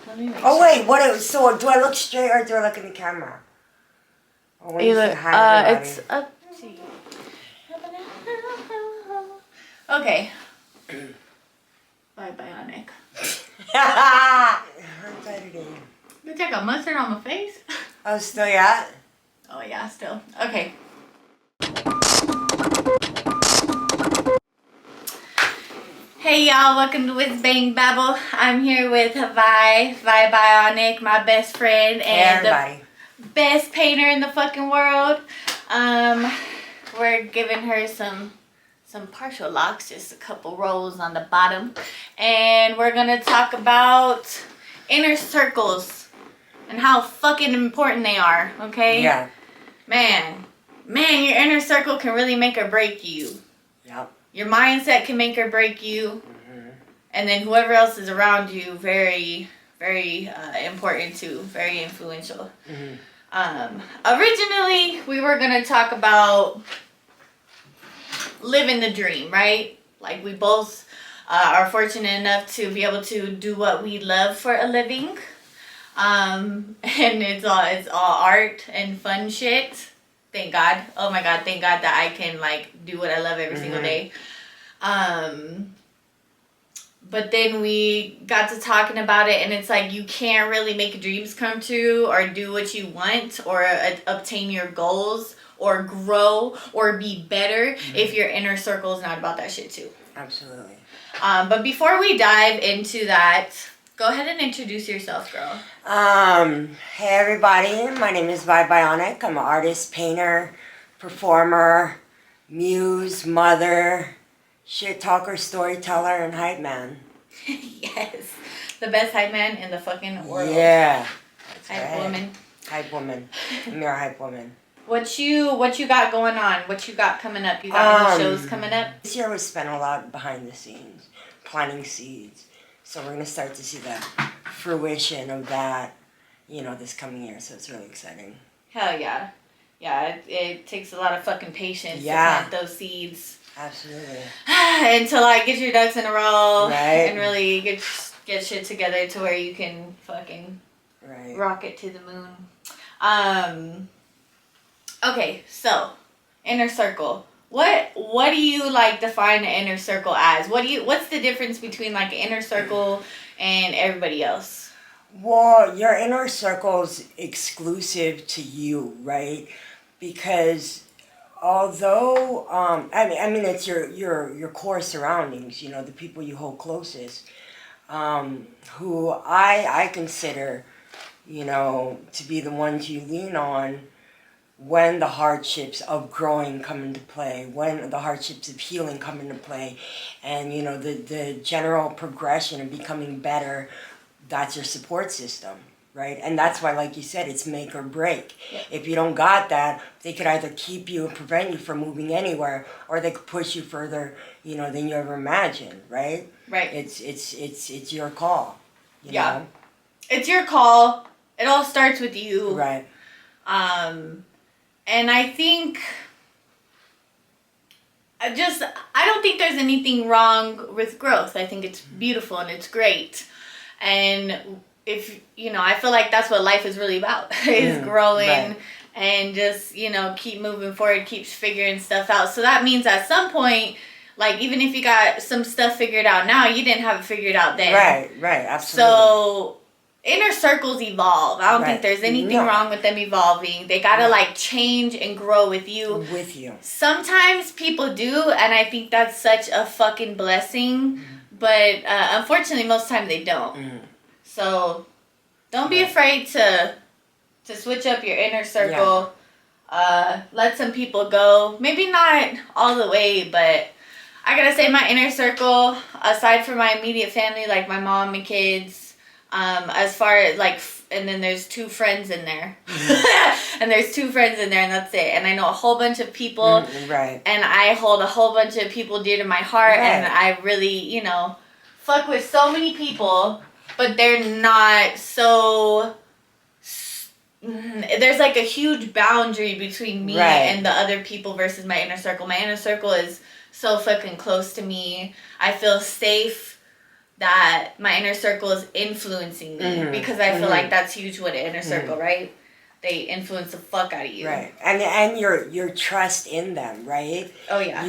Let me make Oh sure. wait, so do I look straight or do I look in the camera? Or when you say hi to everybody? It's up to you. Okay. Bye, Bionic. How's that today? Bitch, I got mustard on my face. Oh, still yeah? Oh yeah, still. Okay. Hey y'all, welcome to Whiz, Babble. I'm here with Vi Bionic, my best friend and the best painter in the fucking world. We're giving her some partial locks, just a couple rolls on the bottom. And we're gonna talk about inner circles and how fucking important they are, okay? Yeah. Man, your inner circle can really make or break you. Yep. Your mindset can make or break you. Mm-hmm. And then whoever else is around you, very, very important too, very influential. Mm-hmm. Originally, we were going to talk about living the dream, right? Like we both are fortunate enough to be able to do what we love for a living. And it's all art and fun shit. Thank God. Oh my God, thank God that I can like do what I love every single day. But then we got to talking about it, and it's like you can't really make dreams come true or do what you want or obtain your goals or grow or be better if your inner circle is not about that shit too. Absolutely. But before we dive into that, go ahead and introduce yourself, girl. Hey everybody, my name is Vi Bionic. I'm an artist, painter, performer, muse, mother, shit talker, storyteller, and hype man. Yes. The best hype man in the fucking world. Yeah. That's Hype right. woman. Hype woman. I'm your hype woman. What you got going on? What you got coming up? You got any shows coming up? This year we spent a lot behind the scenes, planting seeds. So we're going to start to see the fruition of that, this coming year. So it's really exciting. Hell yeah. Yeah, it takes a lot of fucking patience to plant those seeds. Absolutely. And to like get your ducks in a row. Right. And really get shit together to where you can fucking rocket to the moon. Okay, so inner circle. What do you like define an inner circle as? What's the difference between like an inner circle and everybody else? Well, your inner circle's exclusive to you, right? Because although I mean it's your core surroundings, the people you hold closest, who I consider, to be the ones you lean on when the hardships of growing come into play, when the hardships of healing come into play, and the general progression of becoming better. That's your support system, right? And that's why, like you said, it's make or break. Yep. If you don't got that, they could either keep you and prevent you from moving anywhere, or they could push you further, than you ever imagined, right? Right. It's your call. You know? It's your call. It all starts with you. Right. And I think I don't think there's anything wrong with growth. I think it's beautiful and it's great. And if, I feel like that's what life is really about, is growing and just, keep moving forward, keep figuring stuff out. So that means at some point, like, even if you got some stuff figured out now, you didn't have it figured out then. Right, absolutely. So inner circles evolve. I don't think there's anything wrong with them evolving. They gotta like change and grow with you. Sometimes people do, and I think that's such a fucking blessing. But unfortunately, most of the time they don't. So don't be afraid to switch up your inner circle. Let some people go. Maybe not all the way, but I gotta say my inner circle, aside from my immediate family, like my mom and kids, as far as like, and then there's 2 friends in there. And there's 2 friends in there, and that's it. And I know a whole bunch of people. Right. And I hold a whole bunch of people dear to my heart. And I really, fuck with so many people. But they're not so... There's like a huge boundary between me and the other people versus my inner circle. My inner circle is so fucking close to me. I feel safe that my inner circle is influencing me, because I feel like that's huge with an inner circle, right? They influence the fuck out of you. Right. And your trust in them, right? Oh, yeah.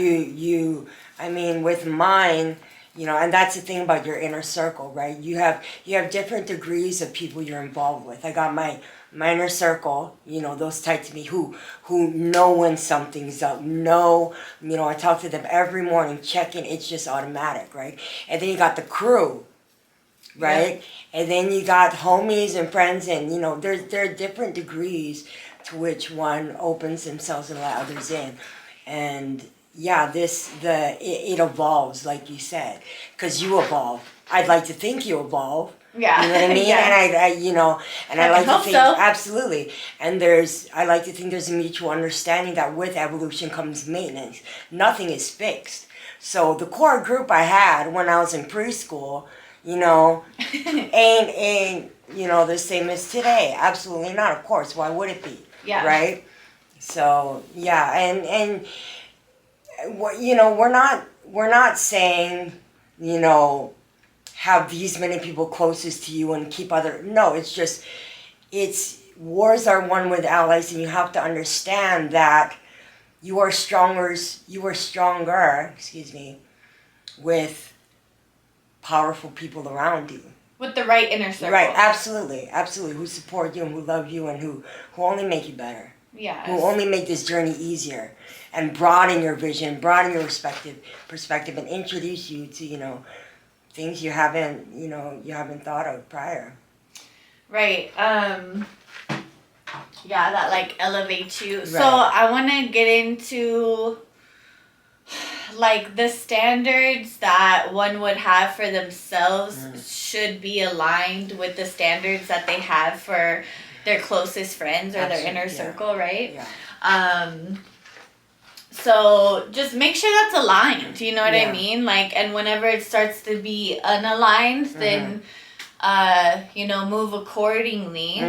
I mean, with mine, and that's the thing about your inner circle, right? You have different degrees of people you're involved with. I got my inner circle, those type to me who know when something's up, I talk to them every morning, check in, it's just automatic, right? And then you got the crew, right? Yeah. And then you got homies and friends, and there are different degrees to which one opens themselves and let others in. And yeah, it evolves, like you said, because you evolve. I'd like to think you evolve. Yeah. You know what I mean? Yeah. I like to think, so. Absolutely. And I like to think there's a mutual understanding that with evolution comes maintenance. Nothing is fixed. So the core group I had when I was in preschool, ain't the same as today. Absolutely not. Of course, why would it be? Yeah. Right. So yeah, and we're not saying have these many people closest to you and keep other. No, it's wars are won with allies, and you have to understand that you are stronger. Excuse me, with powerful people around you. With the right inner circle. Right, absolutely. Who support you and who love you and who only make you better. Yeah. Who only make this journey easier and broaden your vision, broaden your perspective, and introduce you to, things you haven't thought of prior. Right. Yeah, that like elevates you. Right. So I want to get into like the standards that one would have for themselves should be aligned with the standards that they have for their closest friends or their inner circle, right? Yeah. So just make sure that's aligned, you know what I mean? Like, and whenever it starts to be unaligned, then move accordingly.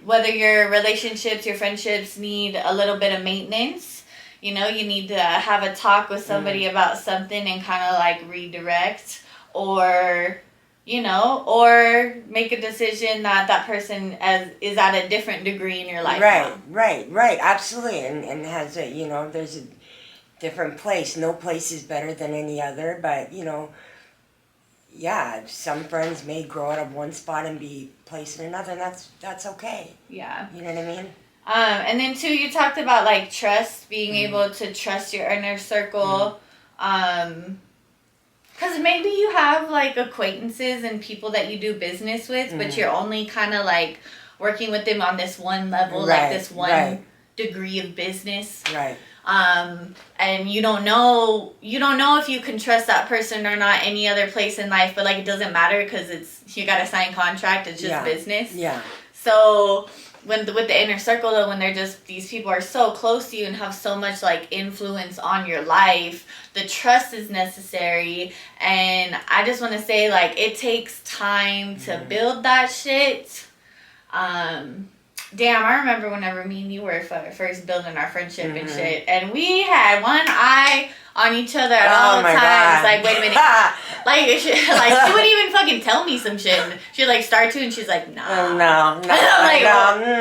Whether your relationships, your friendships need a little bit of maintenance. You need to have a talk with somebody about something and kind of like redirect, or make a decision that person is at a different degree in your life. Right, absolutely, and has there's a different place. No place is better than any other, but some friends may grow out of one spot and be placed in another, and that's okay. Yeah. You know what I mean? And then too, you talked about like trust, being able to trust your inner circle. Because maybe you have like acquaintances and people that you do business with, but you're only kind of like working with them on this one level, like this one degree of business. Right. And you don't know if you can trust that person or not any other place in life, but like it doesn't matter because you got to sign contract. It's just business. Yeah. So with the inner circle though, when they're just, these people are so close to you and have so much like influence on your life, the trust is necessary. And I just want to say, like, it takes time to build that shit. Damn, I remember whenever me and you were first building our friendship and shit, and we had one eye on each other at all times. God. Like, wait a minute. she wouldn't even fucking tell me some shit. She'd like start to, and she's like, nah. No. Don't tell me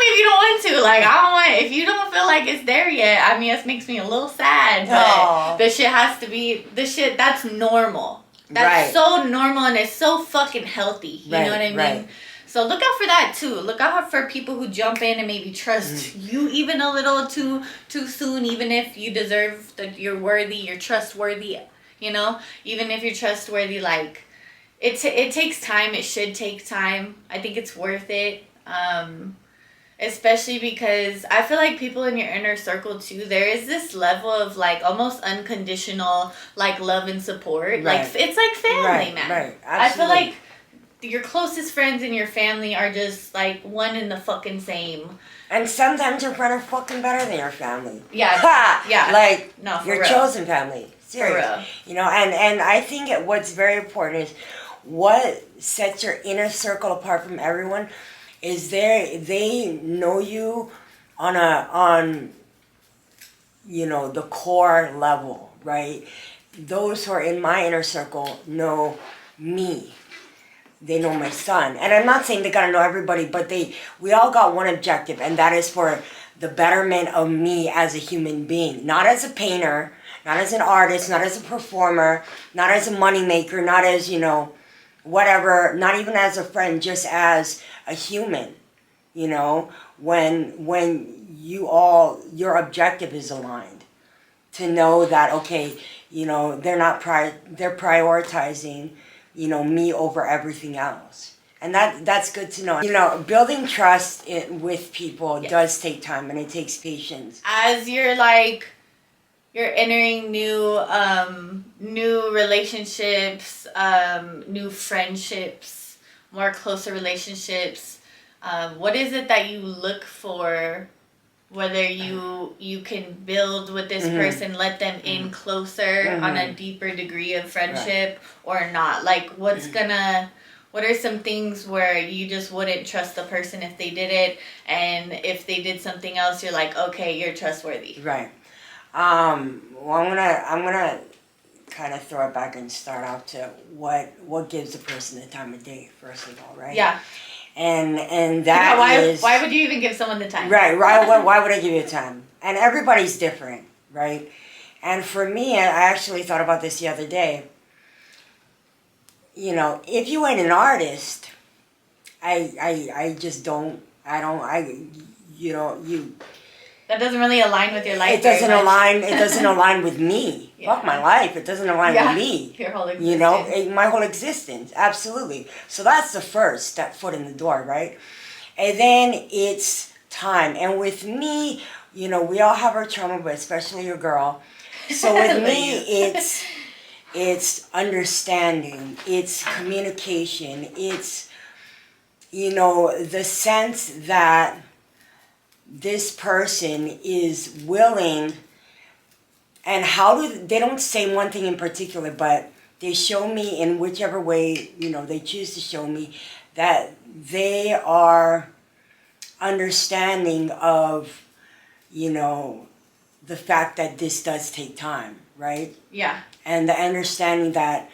if you don't want to. Like, I don't want, if you don't feel like it's there yet, I mean, it makes me a little sad, but the shit has to be, that's normal. That's so normal, and it's so fucking healthy. You know what I mean? Right. So look out for that too. Look out for people who jump in and maybe trust you even a little too soon, even if you deserve that you're worthy, you're trustworthy, even if you're trustworthy, like it takes time. It should take time. I think it's worth it. Especially because I feel like people in your inner circle too, there is this level of like almost unconditional like love and support. Right. Like it's like family, man. Right. Absolutely. I feel like your closest friends and your family are just like one and the fucking same. And sometimes your friends are fucking better than your family. Yeah. Yeah. Like your real. Chosen family. Serious. For real. And I think what's very important is what sets your inner circle apart from everyone is they know you on the core level, right? those who are in my inner circle know me. They know my son. And I'm not saying they gotta know everybody, but we all got one objective, and that is for the betterment of me as a human being. Not as a painter, not as an artist, not as a performer, not as a moneymaker, not as, whatever, not even as a friend, just as a human. When your objective is aligned. To know that, okay, they're prioritizing, me over everything else. And that's good to know. Building trust with people does take time, and it takes patience. As you're entering new relationships, new friendships, more closer relationships, what is it that you look for? Whether you can build with this person, let them in closer on a deeper degree of friendship or not. Like, what are some things where you just wouldn't trust the person if they did it, and if they did something else, you're like, okay, you're trustworthy. Right. Well, I'm gonna kind of throw it back and start out to what gives a person the time of day, first of all, right? Yeah. And that why would you even give someone the time? Right. Why would I give you time? And everybody's different, right? And for me, I actually thought about this the other day. If you ain't an artist, I just don't. That doesn't really align with your life. It doesn't align with me. Yeah. Fuck my life. It doesn't align with me. Your whole existence. My whole existence. Absolutely. So that's the first step, foot in the door, right? And then it's time. And with me, we all have our trauma, but especially your girl. So with me, it's understanding. It's communication. It's, the sense that this person is willing, and they don't say one thing in particular, but they show me in whichever way, they choose to show me that they are understanding of, the fact that this does take time, right? Yeah. And the understanding that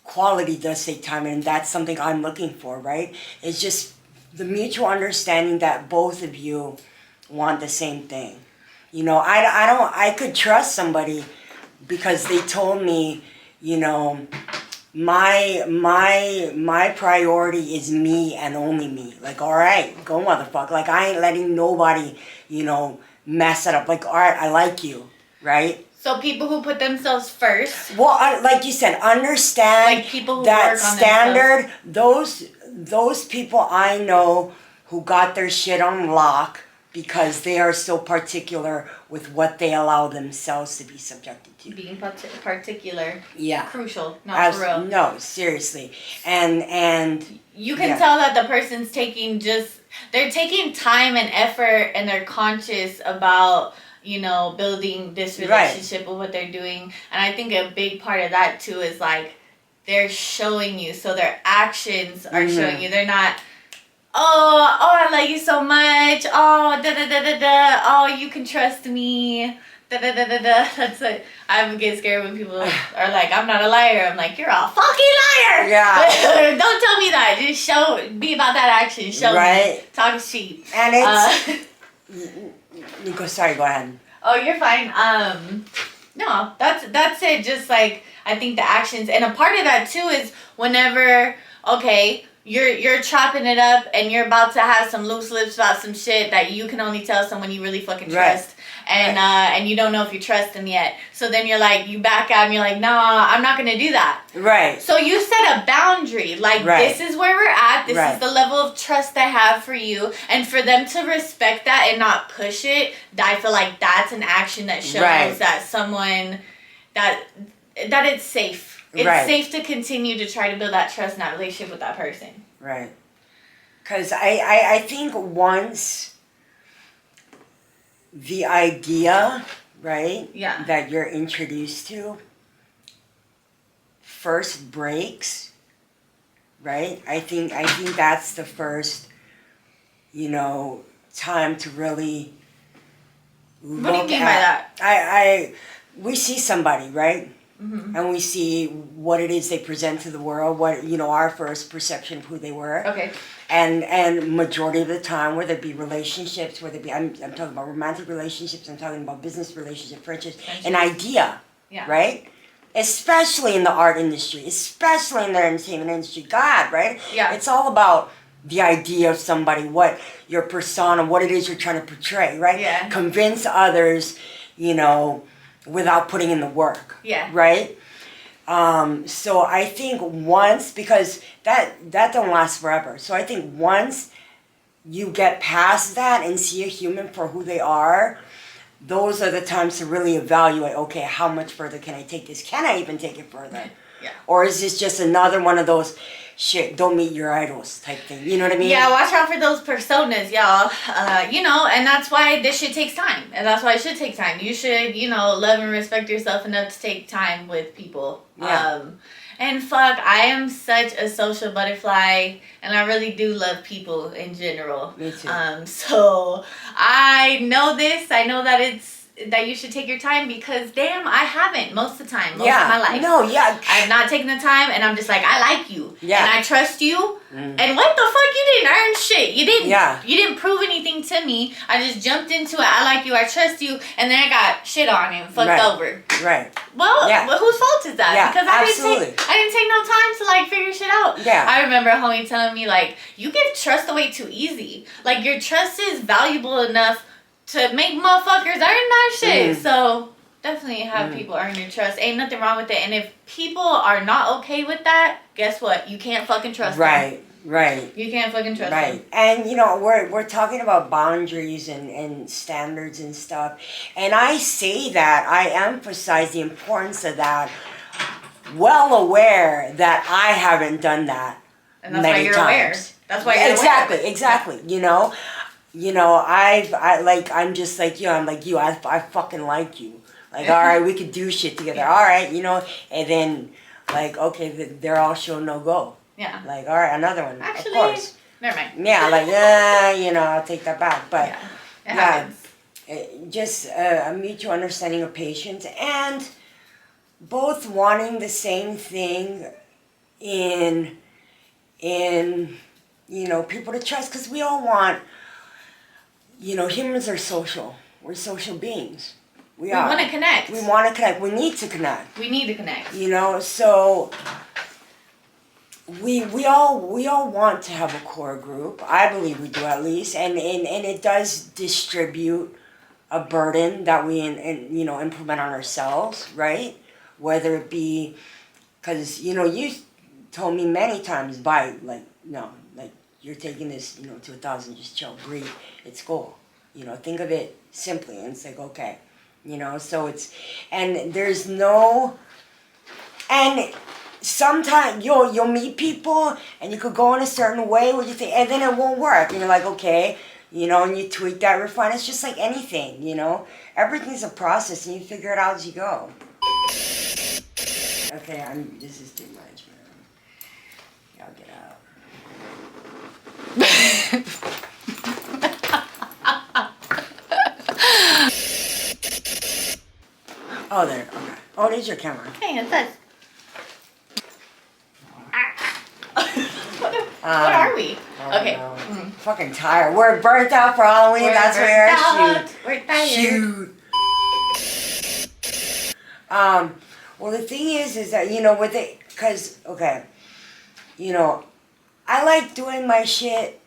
quality does take time, and that's something I'm looking for, right? It's just the mutual understanding that both of you want the same thing. I could trust somebody because they told me, my priority is me and only me. Like, all right, go motherfucker. Like, I ain't letting nobody, mess it up. Like, all right, I like you, right? So people who put themselves first. Well, like you said, understand like people who that work on standard. Those people I know who got their shit on lock because they are so particular with what they allow themselves to be subjected to. Being particular. Yeah. Crucial, not for real. No, seriously. And you can tell that the person's they're taking time and effort, and they're conscious about, building this relationship with what they're doing. And I think a big part of that too is like, they're showing you, so their actions are showing you. They're not, oh, I like you so much. Oh, oh, you can trust me. That's it. I get scared when people are like, I'm not a liar. I'm like, you're a fucking liar. Yeah. Don't tell me that. Just be about that action. Show me. Talk cheap. And it's, sorry, go ahead. Oh, you're fine. No, that's it. Just like, I think the actions, and a part of that too is whenever, okay, you're chopping it up and you're about to have some loose lips about some shit that you can only tell someone you really fucking trust. And and you don't know if you trust them yet. So then you're like, you back out and you're like, nah, I'm not gonna do that. Right. So you set a boundary. Like, this is where we're at. This is the level of trust I have for you. And for them to respect that and not push it, I feel like that's an action that shows that someone, that it's safe. It's safe to continue to try to build that trust in that relationship with that person. Right. Because I think once the idea, right, that you're introduced to first breaks, right? I think that's the first, time to really look What do you mean by that? We see somebody, right? and we see what it is they present to the world, what, you know, our first perception of who they were. Okay. And majority of the time, whether it be relationships, whether it be, I'm talking about romantic relationships, I'm talking about business relationships, friendships, an idea, right? Especially in the art industry, especially in the entertainment industry, God, right? Yeah. It's all about the idea of somebody, what your persona, what it is you're trying to portray, right? Yeah. Convince others, you know, without putting in the work. Yeah. Right? So I think once, because that don't last forever. So I think once you get past that and see a human for who they are, those are the times to really evaluate, okay, how much further can I take this? Can I even take it further? Yeah. Or is this just another one of those shit, don't meet your idols type thing? You know what I mean? Yeah, watch out for those personas, y'all. You know, and that's why this shit takes time. And that's why it should take time. You should, you know, love and respect yourself enough to take time with people. Yeah. And fuck, I am such a social butterfly, and I really do love people in general. Me too. So I know this. I know that you should take your time because damn, I haven't most of the time, most of my life. No, yeah. I've not taken the time, and I'm just like, I like you. Yeah. And I trust you. And what the fuck? You didn't earn shit. You didn't. Yeah. You didn't prove anything to me. I just jumped into it. I like you. I trust you. And then I got shit on and fucked over. Right. Well, whose fault is that? Yeah, Because I didn't take no time to like figure shit out. Yeah. I remember a homie telling me like, you give trust away too easy. Like your trust is valuable enough to make motherfuckers earn that shit. So definitely have people earn your trust. Ain't nothing wrong with it. And if people are not okay with that, guess what? You can't fucking trust them. Right. You can't fucking trust them. Right. And you know, we're talking about boundaries and standards and stuff. And I say that, I emphasize the importance of that, well aware that I haven't done that. And that's many why you're times. aware. That's why you're aware. Exactly. You know, I'm just like you. I'm like you. I fucking like you. Like, all right, we could do shit together. All right, you know. And then, like, okay, they're all show no go. Yeah. Like, all right, another one. Actually, of course. Never mind. Yeah, like, you know, I'll take that back. But it happens. Just a mutual understanding of patience and both wanting the same thing in you know, people to trust, because we all want. You know, humans are social. We're social beings. We want to connect. We want to connect. We need to connect. We need to connect. You know, so we all want to have a core group. I believe we do at least, and it does distribute a burden that we you know, implement on ourselves, right? Whether it be, because you know, you told me many times, you're taking this, you know, to 1,000, just chill, breathe, it's cool. You know, think of it simply, and it's like, okay, you know, so it's, and there's no, and sometimes you'll meet people, and you could go in a certain way where you think, and then it won't work, and you're like, okay, you know, and you tweak that, refine, it's just like anything, you know, everything's a process, and you figure it out as you go. Okay, this is too much, man. Y'all get out. Oh, there. Okay. Oh, there's your camera. Hey, it says. What are we? Okay. Fucking tired. We're burnt out for Halloween. That's where We're tired. Shoot. Well, the thing is that, you know, with it, because, okay, you know, I like doing my shit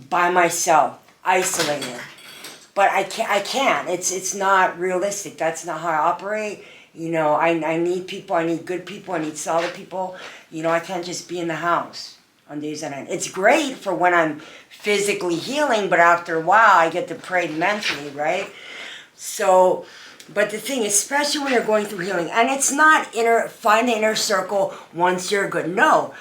by myself, isolated. But I can't. It's not realistic. That's not how I operate. You know, I need people. I need good people. I need solid people. You know, I can't just be in the house on days on end. It's great for when I'm physically healing, but after a while, I get depraved mentally, right? So, but the thing, especially when you're going through healing, and it's not find the inner circle once you're good. No.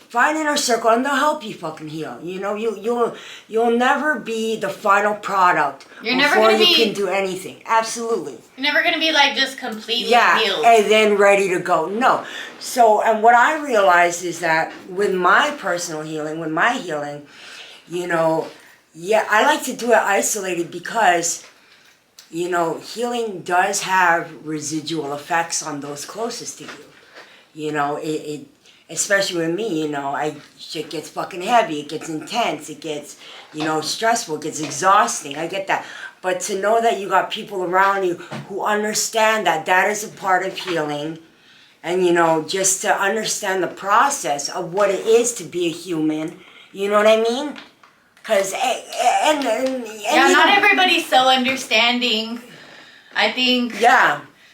Find inner circle and they'll help you fucking heal. You know, you'll never be the final product before you can do anything. Absolutely. You're never gonna be like just completely healed. And then ready to go. No. So, and what I realized is that with my personal healing, with my healing, you know, I like to do it isolated because you know, healing does have residual effects on those closest to you. You know, it especially with me, you know, shit gets fucking heavy, it gets intense, it gets, you know, stressful, it gets exhausting. I get that. But to know that you got people around you who understand that that is a part of healing, and, you know, just to understand the process of what it is to be a human, you know what I mean? Because, yeah, not everybody's so understanding. I think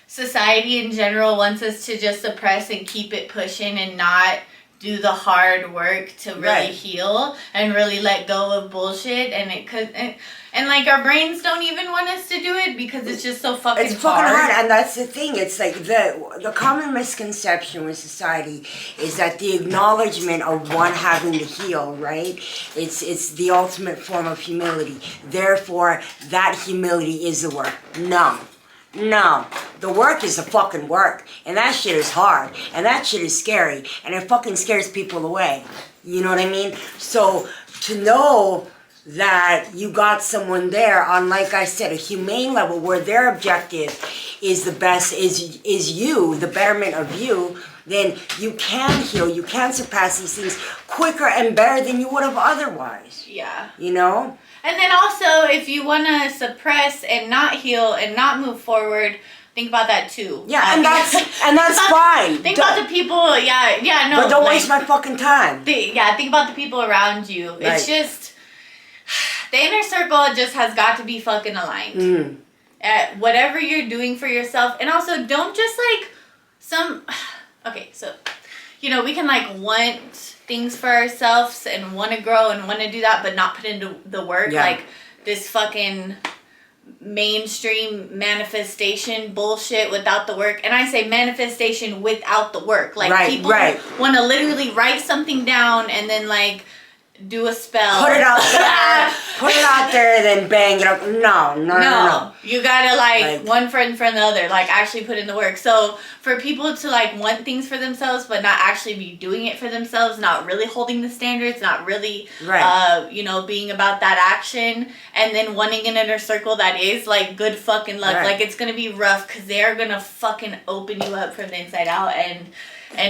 society in general wants us to just suppress and keep it pushing and not do the hard work to really heal and really let go of bullshit. And it could, and like our brains don't even want us to do it because it's just so fucking hard. It's fucking hard, and that's the thing. It's like the common misconception with society is that the acknowledgement of one having to heal, right? It's the ultimate form of humility. Therefore, that humility is the work. No, the work is the fucking work, and that shit is hard, and that shit is scary, and it fucking scares people away. You know what I mean? So to know that you got someone there on, like I said, a humane level where their objective is the best, is you, the betterment of you, then you can heal, you can surpass these things quicker and better than you would have otherwise. Yeah. You know? And then also, if you want to suppress and not heal and not move forward, think about that too. Yeah, and that's fine. Think about the people. No. But don't waste my fucking time. Think about the people around you. Right. It's just the inner circle just has got to be fucking aligned. At whatever you're doing for yourself, and also don't just like Okay, so you know we can like want things for ourselves and want to grow and want to do that, but not put into the work like this fucking mainstream manifestation bullshit without the work. And I say manifestation without the work. Like people want to literally write something down and then like do a spell. Put it out there, then bang it up. No. You gotta like one foot in front of the other, like actually put in the work. So for people to like want things for themselves but not actually be doing it for themselves, not really holding the standards, not really you know, being about that action, and then wanting an inner circle that is like good fucking luck. Like it's gonna be rough because they're gonna fucking open you up from the inside out and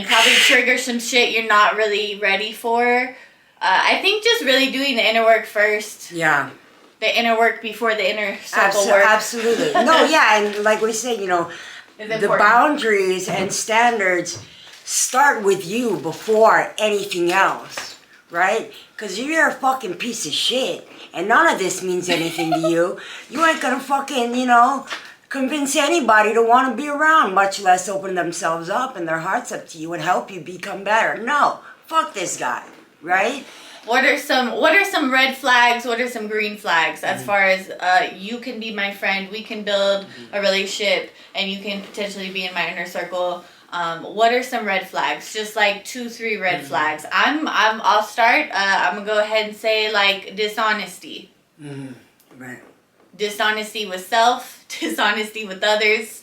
probably trigger some shit you're not really ready for. I think just really doing the inner work first. Yeah. The inner work before the inner circle work. Absolutely. No, yeah, and like we say, you know, the boundaries and standards start with you before anything else, right? Because if you're a fucking piece of shit and none of this means anything to you, you ain't gonna fucking, you know, convince anybody to want to be around, much less open themselves up and their hearts up to you and help you become better. No, fuck this guy. Right? What are some red flags? What are some green flags as far as you can be my friend, we can build a relationship, and you can potentially be in my inner circle? What are some red flags? Just like 2-3 red flags. I'll start. I'm gonna go ahead and say like dishonesty. Right. Dishonesty with self. Dishonesty with others.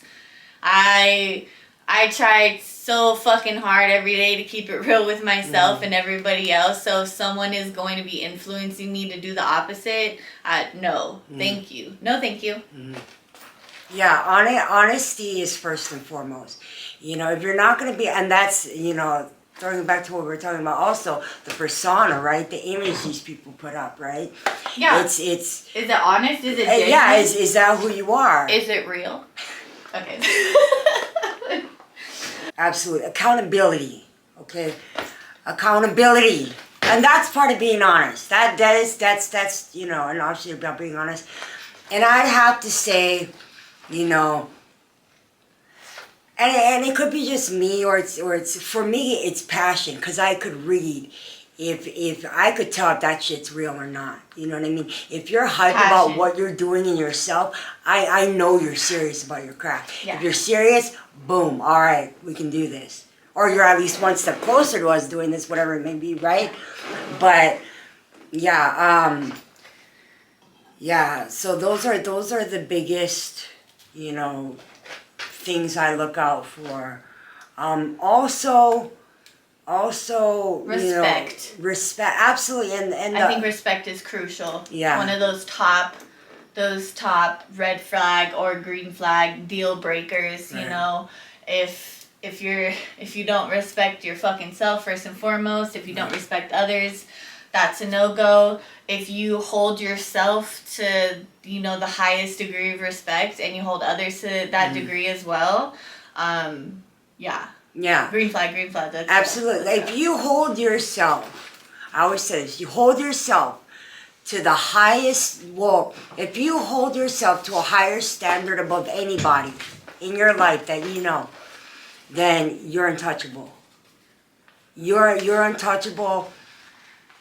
I tried so fucking hard every day to keep it real with myself and everybody else. So if someone is going to be influencing me to do the opposite, no, thank you. No, thank you. Yeah, honesty is first and foremost. You know, if you're not going to be, and that's, you know, throwing back to what we were talking about, also the persona, right? The image these people put up, right? Yeah. It's. Is it honest? Is it genuine? Yeah. Is that who you are? Is it real? Okay. Absolutely. Accountability. Okay. Accountability. And that's part of being honest. That's you know, and obviously about being honest. And I'd have to say, you know, and it could be just me or it's for me it's passion, because I could read if I could tell if that shit's real or not. You know what I mean? If you're hype about what you're doing in yourself, I know you're serious about your craft. Yeah. If you're serious, boom, all right, we can do this. Or you're at least one step closer to us doing this, whatever it may be, right? But yeah, so those are the biggest, you know, things I look out for. Also respect. You know, respect, absolutely, and I think respect is crucial. Yeah. One of those top those top red flag or green flag deal breakers. You know, if you don't respect your fucking self first and foremost, if you don't respect others, that's a no-go. If you hold yourself to, you know, the highest degree of respect and you hold others to that degree as well, yeah. Green flag. That's absolutely. If you hold yourself, I always say this, you hold yourself to the highest, well, if you hold yourself to a higher standard above anybody in your life that you know, then you're untouchable. You're untouchable,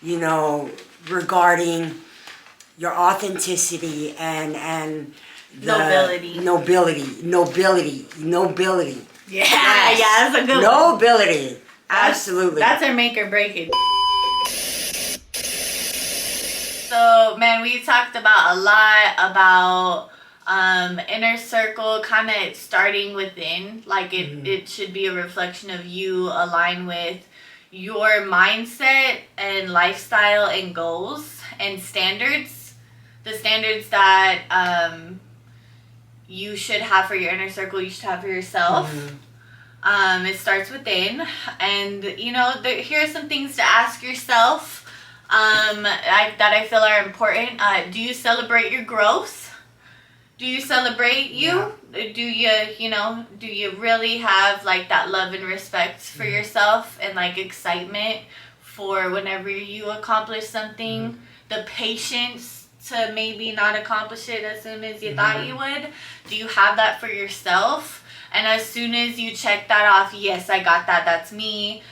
you know, regarding your authenticity and the nobility. Yeah, yes. That's a good nobility. One. Absolutely. That's our make or break it. So, man, we talked about a lot about inner circle, kind of starting within. Like it should be a reflection of you align with your mindset and lifestyle and goals and standards. The standards that you should have for your inner circle, you should have for yourself. It starts within. And, you know, here are some things to ask yourself that I feel are important. Do you celebrate your growth? Do you celebrate you? Yeah. Do you really have like that love and respect for yourself and like excitement for whenever you accomplish something? The patience to maybe not accomplish it as soon as you thought you would? Do you have that for yourself? And as soon as you check that off, yes, I got that, that's me,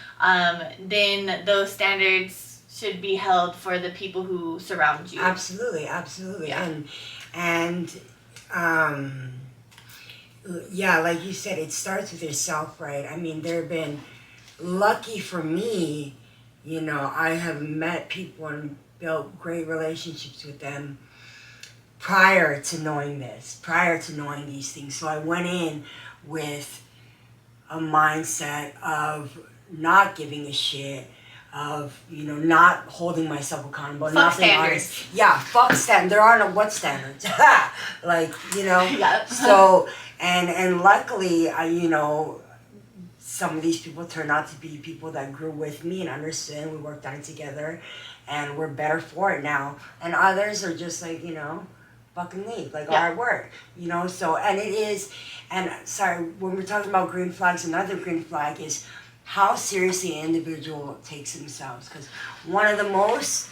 then those standards should be held for the people who surround you. Absolutely. Yeah. And like you said, it starts with yourself, right? I mean, there have been, lucky for me, you know, I have met people and built great relationships with them prior to knowing these things. So I went in with a mindset of not giving a shit, of, you know, not holding myself accountable. Fuck standards. Fuck standards. There are no what standards. Like, you know. Yep. So, and luckily, you know, some of these people turned out to be people that grew with me and understood. We worked on it together, and we're better for it now. And others are just like, you know, fucking leave. Like, all right, work. You know, so, and it is, and sorry, when we're talking about green flags, another green flag is how seriously an individual takes themselves. Because one of the most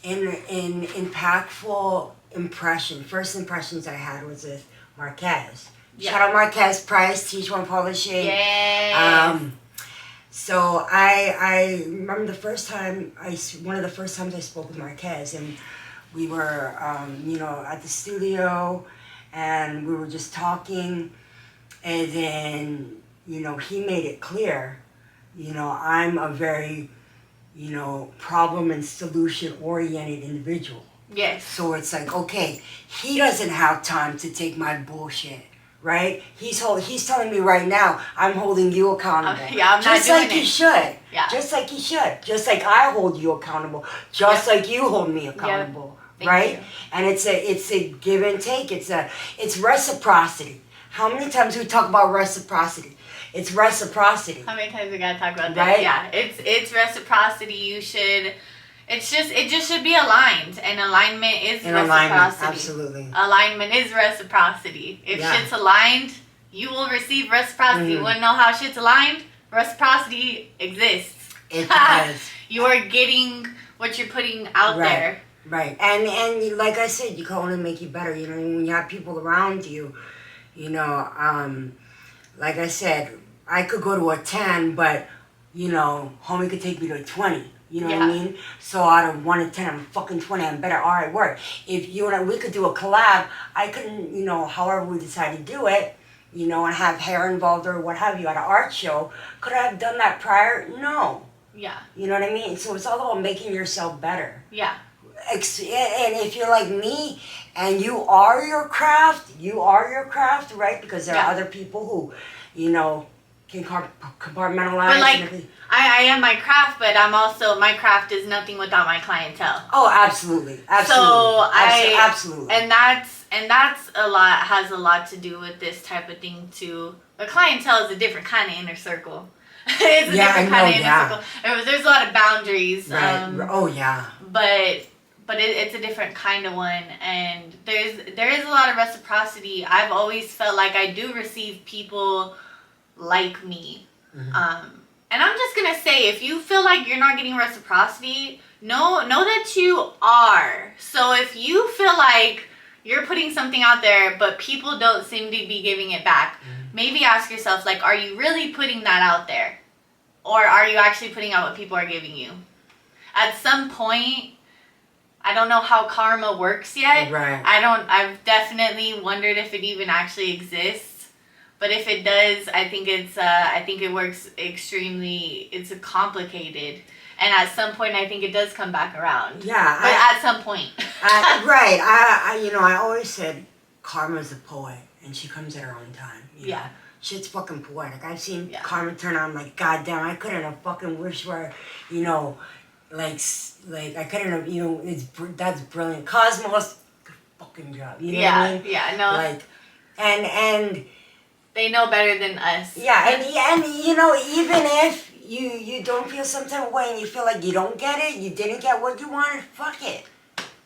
impactful first impressions I had was with Marquez. Yeah. Shout out Marquez Price, Teach One Publishing. Yeah. So I remember one of the first times I spoke with Marquez, and we were, you know, at the studio, and we were just talking, and then, you know, he made it clear, you know, I'm a very, you know, problem and solution oriented individual. Yes. So it's like, okay, he doesn't have time to take my bullshit, right? He's telling me right now, I'm holding you accountable. I'm just not doing like he should. Yeah. Just like he should. Just like I hold you accountable. Just like you hold me accountable. Right? You. And it's a give and take. It's reciprocity. How many times do we talk about reciprocity? It's reciprocity. How many times we gotta talk about that? Right? Yeah, it's reciprocity. It just should be aligned, and alignment is reciprocity. Absolutely. Alignment is reciprocity. If shit's aligned, you will receive reciprocity. You wanna know how shit's aligned? Reciprocity exists. It does. You are getting what you're putting out there. Right. And like I said, you can only make you better. You know, when you have people around you, you know, like I said, I could go to a 10, but, you know, homie could take me to a 20. You know what I mean? So out of 1 to 10, I'm fucking 20. I'm better. All right, work. If you and we could do a collab, I couldn't, you know, however we decide to do it, you know, and have hair involved or what have you at an art show. Could I have done that prior? No. Yeah. You know what I mean? So it's all about making yourself better. Yeah. And if you're like me and you are your craft, right? Because there are other people who, you know, can compartmentalize. But like, I am my craft, but I'm also, my craft is nothing without my clientele. Oh, absolutely. So absolutely. And that's a lot, has a lot to do with this type of thing too. The clientele is a different kind of inner circle. It's a different kind of inner circle. There's a lot of boundaries. Right. Oh yeah. But it's a different kind of one, and there is a lot of reciprocity. I've always felt like I do receive people like me. Mm-hmm. And I'm just gonna say, if you feel like you're not getting reciprocity, know that you are. So if you feel like you're putting something out there, but people don't seem to be giving it back, maybe ask yourself, like, are you really putting that out there? Or are you actually putting out what people are giving you? At some point, I don't know how karma works yet. Right. I've definitely wondered if it even actually exists. But if it does, I think it works extremely, it's complicated. And at some point, I think it does come back around. Yeah. But at some point. Right. I always said karma's a poet, and she comes at her own time. You know? Shit's fucking poetic. I've seen karma turn on, like, goddamn, I couldn't have fucking wished for, like I couldn't have, that's brilliant. Cosmos, good fucking job. You know what I mean? Yeah, no. Like, and they know better than us. Yeah, and even if you don't feel some type of way and you feel like you don't get it, you didn't get what you wanted, fuck it.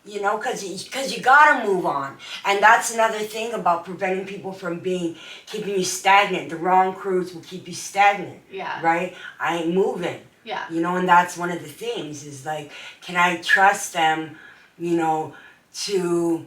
Because you gotta move on. And that's another thing about preventing people from keeping you stagnant. The wrong crews will keep you stagnant. Yeah. Right? I ain't moving. Yeah. And that's one of the things is like, can I trust them, to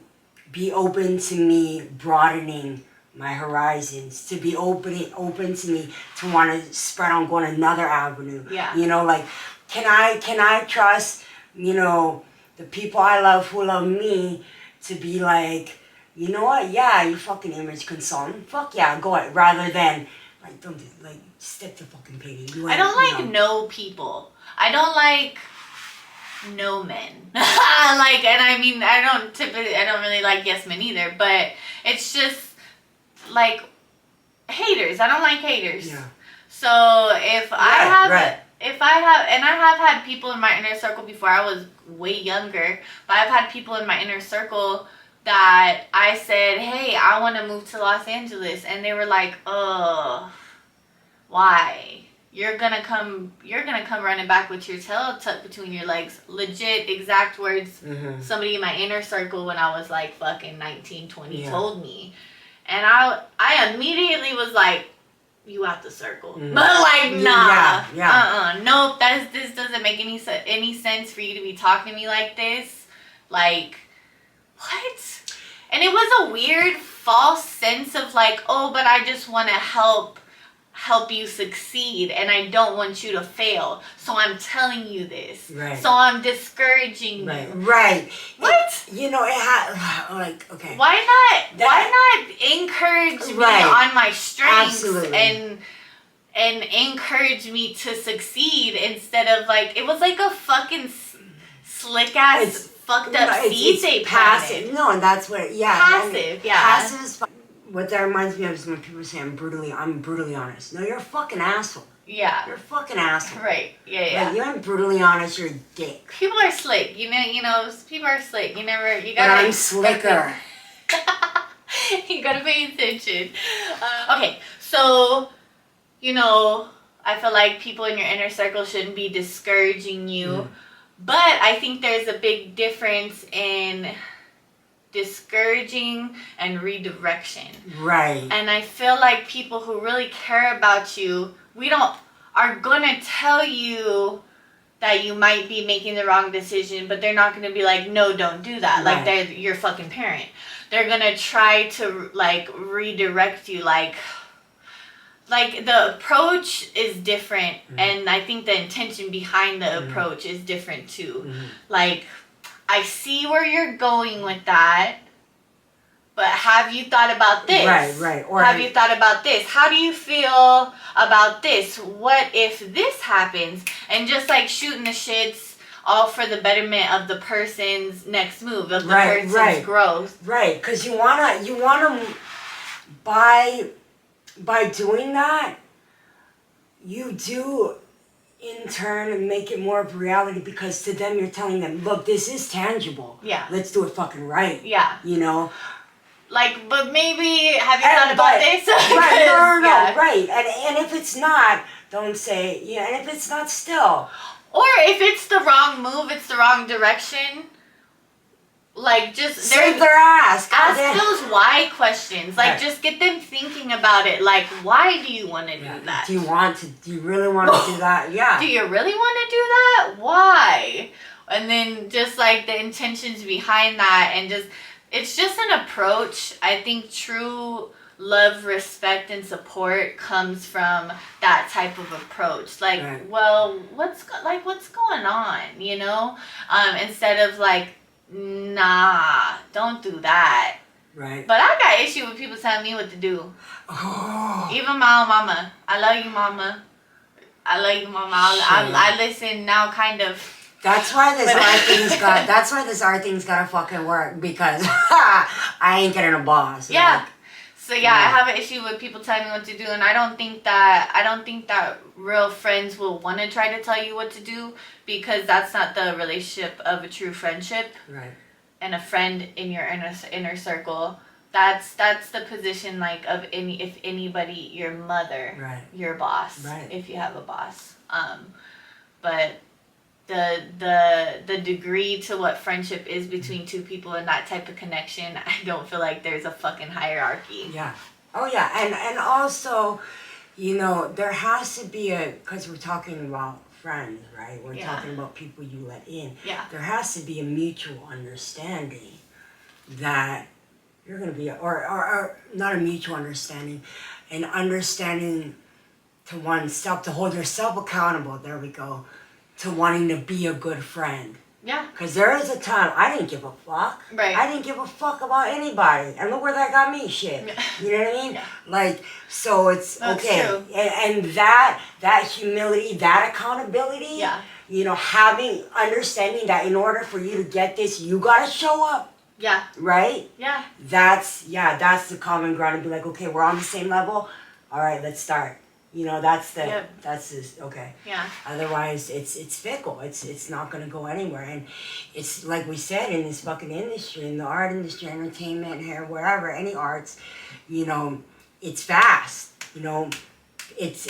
be open to me broadening my horizons, to be open to me to want to spread on going another avenue. Yeah. Like, can I trust, the people I love who love me to be like, you know what? Yeah, you fucking image consultant. Fuck yeah, go ahead. Rather than like, don't like step the fucking pity. I don't like no people. I don't like no men. Like, and I mean, I don't really like yes men either. But it's just like haters. I don't like haters. Yeah. So if I have had people in my inner circle before. I was way younger, but I've had people in my inner circle that I said, hey, I want to move to Los Angeles, and they were like, why? You're gonna come running back with your tail tucked between your legs. Legit exact words. Mm-hmm. Somebody in my inner circle when I was like fucking 19, 20 told me, and I immediately was like, you out the circle. Mm. But like, nah. Nope, this doesn't make any sense for you to be talking to me like this. Like, what? And it was a weird false sense of like, oh, but I just want to help you succeed, and I don't want you to fail, so I'm telling you this. Right. So I'm discouraging you. Right. What? It had like, okay. Why not encourage me on my strengths? Absolutely. And encourage me to succeed instead of like, it was like a fucking slick ass fucked up seed they passive. No, and that's what passive. Passive is what that reminds me of is when people say I'm brutally honest. No, you're a fucking asshole. Yeah. You're a fucking asshole. Right. Yeah. Like, you ain't brutally honest, you're a dick. People are slick. You know, people are slick. You gotta. But I'm slicker. You gotta pay attention. Okay, so, I feel like people in your inner circle shouldn't be discouraging you. But I think there's a big difference in discouraging and redirection. Right. And I feel like people who really care about you, are gonna tell you that you might be making the wrong decision, but they're not gonna be like, no, don't do that. Right. Like they're your fucking parent. They're gonna try to like redirect you, like the approach is different, and I think the intention behind the approach is different too. Like, I see where you're going with that, but have you thought about this? Right. Or have you thought about this? How do you feel about this? What if this happens? And just like shooting the shits all for the betterment of the person's next move, of the person's growth. Right, because you wanna by doing that, you do in turn make it more of a reality, because to them you're telling them, look, this is tangible. Yeah. Let's do it fucking right. Yeah. You know? Like, but maybe, have you thought about this? Right, no, yeah. right. And if it's not, don't say, yeah, and if it's not, still. Or if it's the wrong move, it's the wrong direction, like, just... Save their ass. Ask those why questions. Like, right. Just get them thinking about it. Like, why do you want to do that? Do you really want to do that? Yeah. Do you really want to do that? Why? And then just, like, the intentions behind that, and just... It's just an approach. I think true love, respect, and support comes from that type of approach. Like, right. Well, what's going on, you know? Instead of like, nah, don't do that. Right. But I got issue with people telling me what to do. Oh. Even my own mama. I love you, mama. I love you, mama. I listen now, kind of. That's why this art thing's gotta fucking work, because I ain't getting a boss. Yeah. Like, so yeah, I have an issue with people telling me what to do, and I don't think that real friends will want to try to tell you what to do, because that's not the relationship of a true friendship. Right. And a friend in your inner circle. That's the position, like, of if anybody, your mother, right. Your boss, right. If you have a boss. But the degree to what friendship is between two people and that type of connection, I don't feel like there's a fucking hierarchy. Yeah. Oh yeah, and also, you know, there has to be because we're talking about friends, right? We're talking about people you let in. Yeah. There has to be a mutual understanding that you're gonna be, or not a mutual understanding, an understanding to oneself, to hold yourself accountable. There we go. To wanting to be a good friend. Yeah. Because there is a time I didn't give a fuck. Right. I didn't give a fuck about anybody. And look where that got me, shit. You know what I mean? Yeah. Like, so it's That's okay. True. And that humility, that accountability, you know, understanding that in order for you to get this, you gotta show up. Yeah. Right? Yeah. That's the common ground, and be like, okay, we're on the same level. All right, let's start. You know, that's okay. Yeah. Otherwise, it's fickle. It's not gonna go anywhere. And it's like we said, in this fucking industry, in the art industry, entertainment, hair, wherever, any arts, you know, it's fast. You know, it's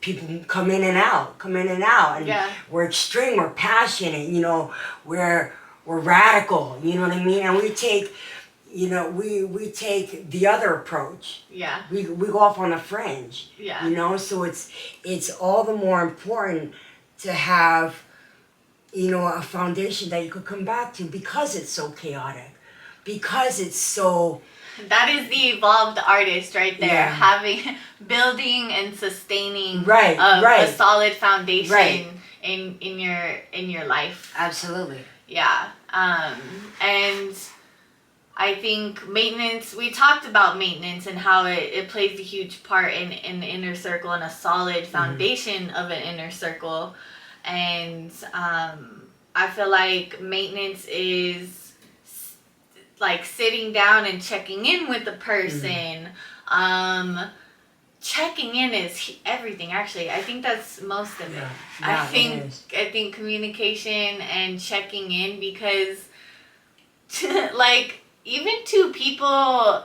people come in and out, and we're extreme, we're passionate. You know, we're radical. You know what I mean? And we take. You know, we take the other approach. Yeah. We go off on the fringe. Yeah. You know, so it's all the more important to have, you know, a foundation that you could come back to, because it's so chaotic, because it's so. That is the evolved artist right there, building and sustaining a solid foundation in your life. Absolutely. Yeah. And I think maintenance, we talked about maintenance and how it plays a huge part in the inner circle and a solid foundation of an inner circle. And I feel like maintenance is like sitting down and checking in with the person. Checking in is everything, actually. I think that's most of it. I think communication and checking in, because like, even two people,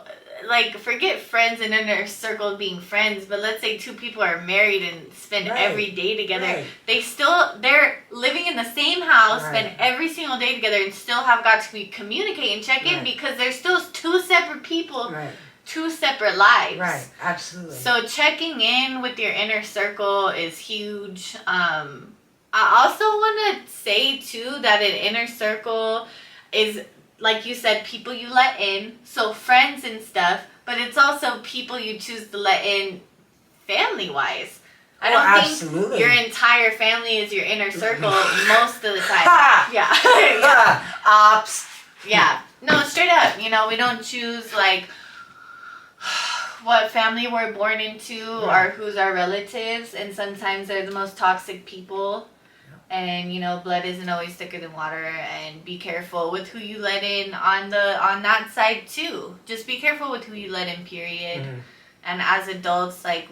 like, forget friends and inner circle being friends, but let's say two people are married and spend every day together. They're living in the same house, spend every single day together, and still have got to communicate and check in, because they're still two separate people, two separate lives. Right, absolutely. So checking in with your inner circle is huge. I also want to say, too, that an inner circle is, like you said, people you let in, so friends and stuff, but it's also people you choose to let in family-wise. I don't think your entire family is your inner circle most of the time. Ops. Yeah. No, straight up. You know, we don't choose, like, what family we're born into or who's our relatives, and sometimes they're the most toxic people. And, you know, blood isn't always thicker than water, and be careful with who you let in on that side too. Just be careful with who you let in, period. And as adults, like,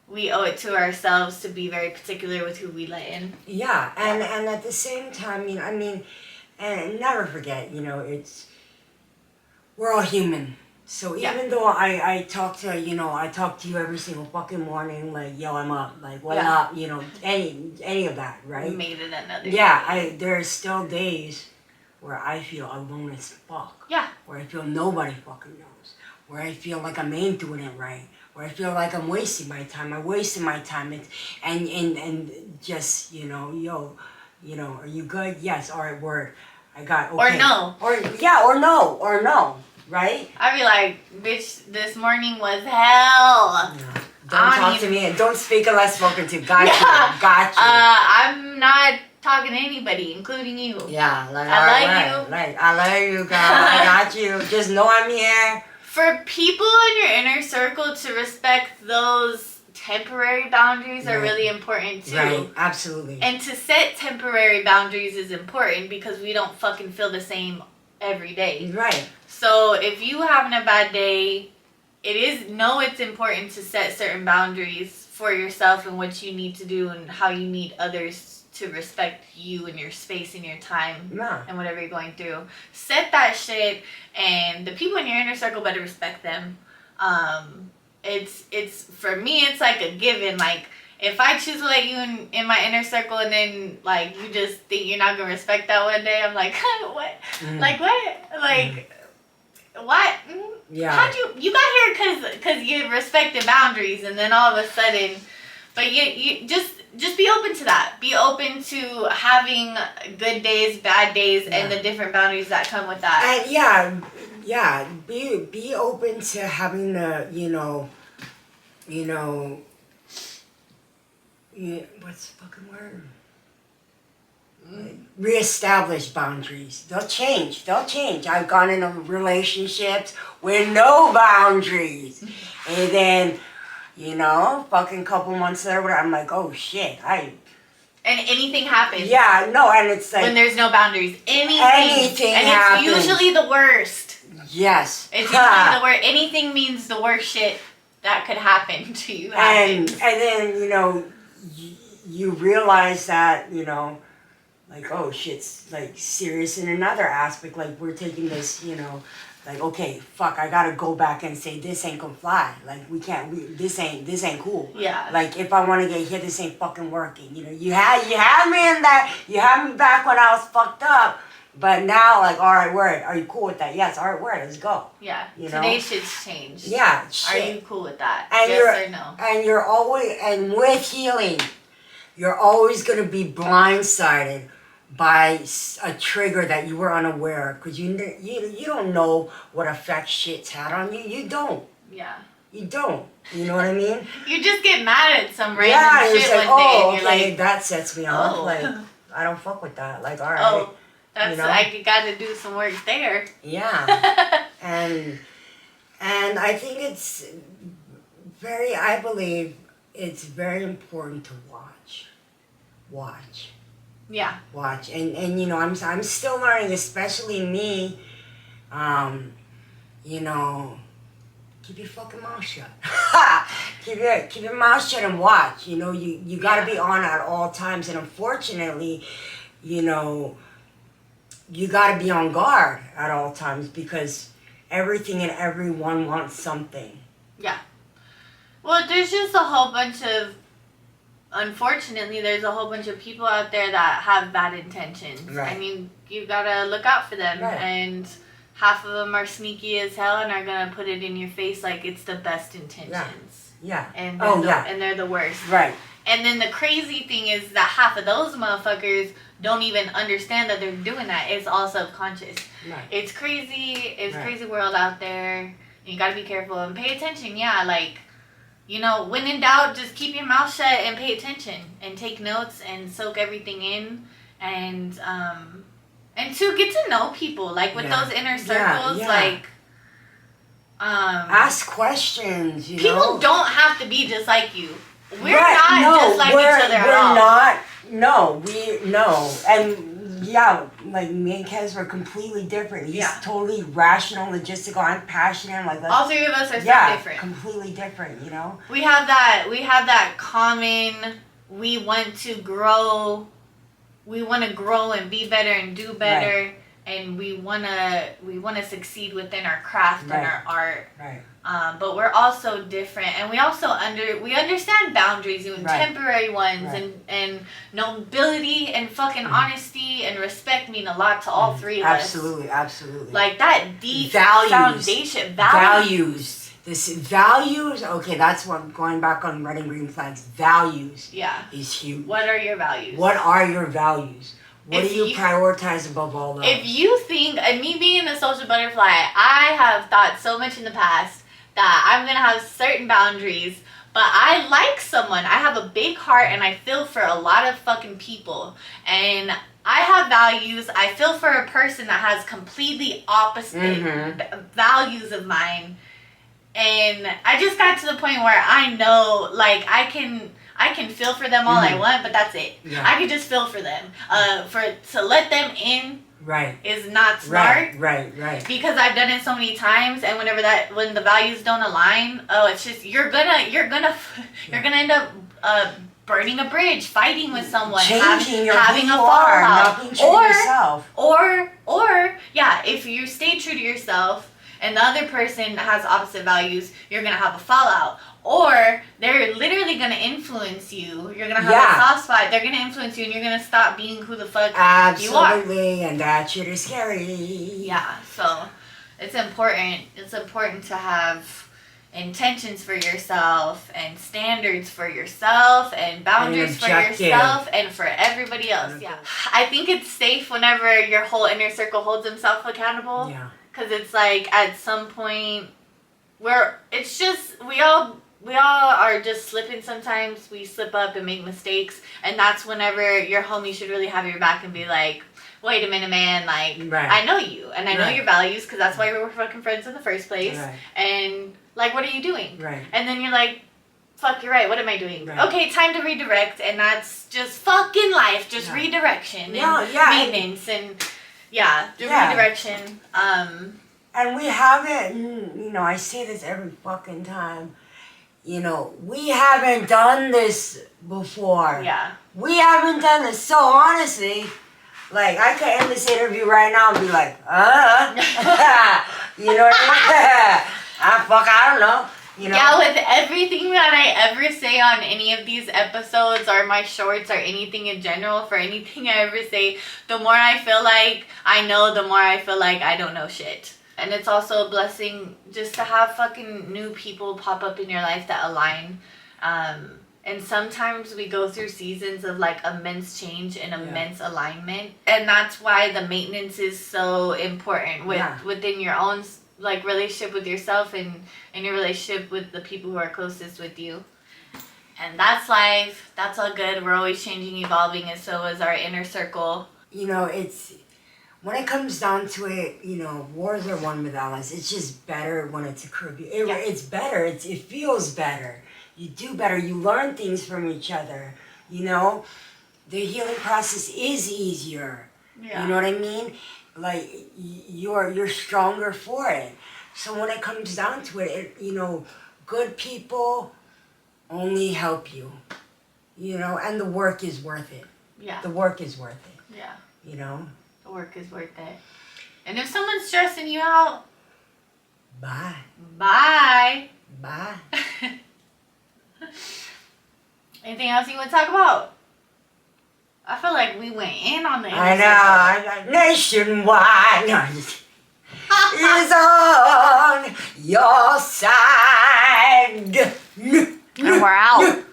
we owe it to ourselves to be very particular with who we let in. Yeah, and at the same time, and never forget, we're all human. So even though I talk to you every single fucking morning, like, yo, I'm up, like, what up, any of that, right? We made it another day. There's still days where I feel alone as fuck. Yeah. Where I feel nobody fucking knows. Where I feel like I ain't doing it right. Where I feel like I'm wasting my time. I'm wasting my time. And just, yo, are you good? Yes, all right, word. I got, okay. Or no. Or no. Right? I'd be like, bitch, this morning was hell. Yeah. Don't talk to me and don't speak unless spoken to. Got you. I'm not talking to anybody, including you. Yeah, like, I love you. Like, I love you, girl. I got you. Just know I'm here. For people in your inner circle to respect those temporary boundaries are really important too. Right, absolutely. And to set temporary boundaries is important because we don't fucking feel the same every day. Right. So if you having a bad day, it's important to set certain boundaries for yourself and what you need to do and how you need others to respect you and your space and your time and whatever you're going through. Set that shit, and the people in your inner circle better respect them. It's for me, it's like a given. Like, if I choose to let you in my inner circle and then, like, you just think you're not going to respect that one day, I'm like, what? Like, what? Like, what? Yeah. How'd you got here because you respected boundaries, and then all of a sudden, but you just be open to that. Be open to having good days, bad days, and the different boundaries that come with that. And be open to having the, what's the fucking word? Reestablish boundaries. They'll change. I've gone into relationships with no boundaries. And then, fucking couple months later, I'm like, oh shit, and anything happens. Yeah, no, and it's like... when there's no boundaries. Anything and happens. It's usually the worst. Yes. It's usually the worst. Anything means the worst shit that could happen to you happens. And then, you realize that, like, oh, shit's, like, serious in another aspect. Like, we're taking this, like, okay, fuck, I gotta go back and say, this ain't gonna fly. Like, this ain't cool. Yeah. Like, if I want to get hit, this ain't fucking working. You had me in that, you had me back when I was fucked up. But now, like, all right, word, are you cool with that? Yes, all right, word, let's go. Yeah, today's shit's changed. Yeah, shit. Are you cool with that? And yes or no? And you're always, and with healing, you're always going to be blindsided by a trigger that you were unaware of. Because you don't know what effect shit's had on you. You don't. Yeah. You don't. You know what I mean? You just get mad at some random shit like, one day and you're okay, like... that sets me off. Like, I don't fuck with that. Like, all right. Oh. That's like you got to do some work there. Yeah, and I think I believe it's very important to watch. Yeah. Watch, and I'm still learning, especially me. Keep your fucking mouth shut. keep your mouth shut and watch. You got to be on at all times, and unfortunately, you gotta be on guard at all times because everything and everyone wants something. Yeah. Well, there's just a whole bunch of... unfortunately, there's a whole bunch of people out there that have bad intentions. Right. I mean, you gotta look out for them. Right. And half of them are sneaky as hell and are gonna put it in your face like it's the best intentions. Yeah. And they're the worst. Right. And then the crazy thing is that half of those motherfuckers don't even understand that they're doing that. It's all subconscious. Right. It's crazy. It's crazy world out there. You gotta be careful and pay attention. Yeah, like, when in doubt, just keep your mouth shut and pay attention and take notes and soak everything in and to get to know people, like with those inner circles, like ask questions. People don't have to be just like you. We're not just like each other at all. We're not. No, and yeah, like me and Kez were completely different. He's totally rational, logistical. I'm passionate. Like all three of us are so different. Completely different. You know. We have that common. We want to grow. We want to grow and be better and do better, and we wanna succeed within our craft and our art. Right. But we're also different, and we also understand boundaries, even temporary ones, and nobility and fucking honesty and respect mean a lot to all three of us. Absolutely. Like that deep foundation. Values. Values. Okay, that's what going back on red and green flags. Values. Yeah. Is huge. What are your values? What are your values? What do you prioritize above all else? If you think, and me being a social butterfly, I have thought so much in the past that I'm going to have certain boundaries, but I like someone. I have a big heart and I feel for a lot of fucking people. And I have values. I feel for a person that has completely opposite values of mine. And I just got to the point where I know, like, I can feel for them all I want, but that's it. Yeah. I can just feel for them. To let them in is not smart. Right. Because I've done it so many times, and when the values don't align, it's just you're gonna end up burning a bridge, fighting with someone, having a fallout, or if you stay true to yourself and the other person has opposite values, you're gonna have a fallout. Or they're literally going to influence you. You're going to have a soft spot. They're going to influence you, and you're going to stop being who the fuck you are. Absolutely, and that shit is scary. Yeah, so it's important. It's important to have intentions for yourself and standards for yourself and boundaries for yourself and for everybody else. Yeah, I think it's safe whenever your whole inner circle holds himself accountable. Yeah, because it's like at some point where it's just we all are just slipping sometimes. We slip up and make mistakes. And that's whenever your homie should really have your back and be like, wait a minute, man. Like, I know you. And I know your values because that's why we were fucking friends in the first place. Right. And, like, what are you doing? Right. And then you're like, fuck, you're right. What am I doing? Right. Okay, time to redirect. And that's just fucking life. Just redirection and maintenance and, redirection. And we haven't, you know, I say this every fucking time. You know, we haven't done this before. Yeah. We haven't done this. So honestly, like, I could end this interview right now and be like, you know what I mean? I don't know. You know? Yeah, with everything that I ever say on any of these episodes or my shorts or anything in general, for anything I ever say, the more I feel like I know, the more I feel like I don't know shit. And it's also a blessing just to have fucking new people pop up in your life that align. And sometimes we go through seasons of like immense change and immense alignment. And that's why the maintenance is so important within your own like relationship with yourself and your relationship with the people who are closest with you. And that's life. That's all good. We're always changing, evolving, and so is our inner circle. You know, when it comes down to it, you know, wars are won with allies. It's just better when it's a Caribbean. It's better. It feels better. You do better. You learn things from each other. You know, the healing process is easier. Yeah. You know what I mean? Like, you're stronger for it. So when it comes down to it, you know, good people only help you. You know, and the work is worth it. Yeah. The work is worth it. Yeah. You know? The work is worth it. And if someone's stressing you out, bye. Anything else you want to talk about? I feel like we went in on the I know. Nationwide is on your side. And we're out.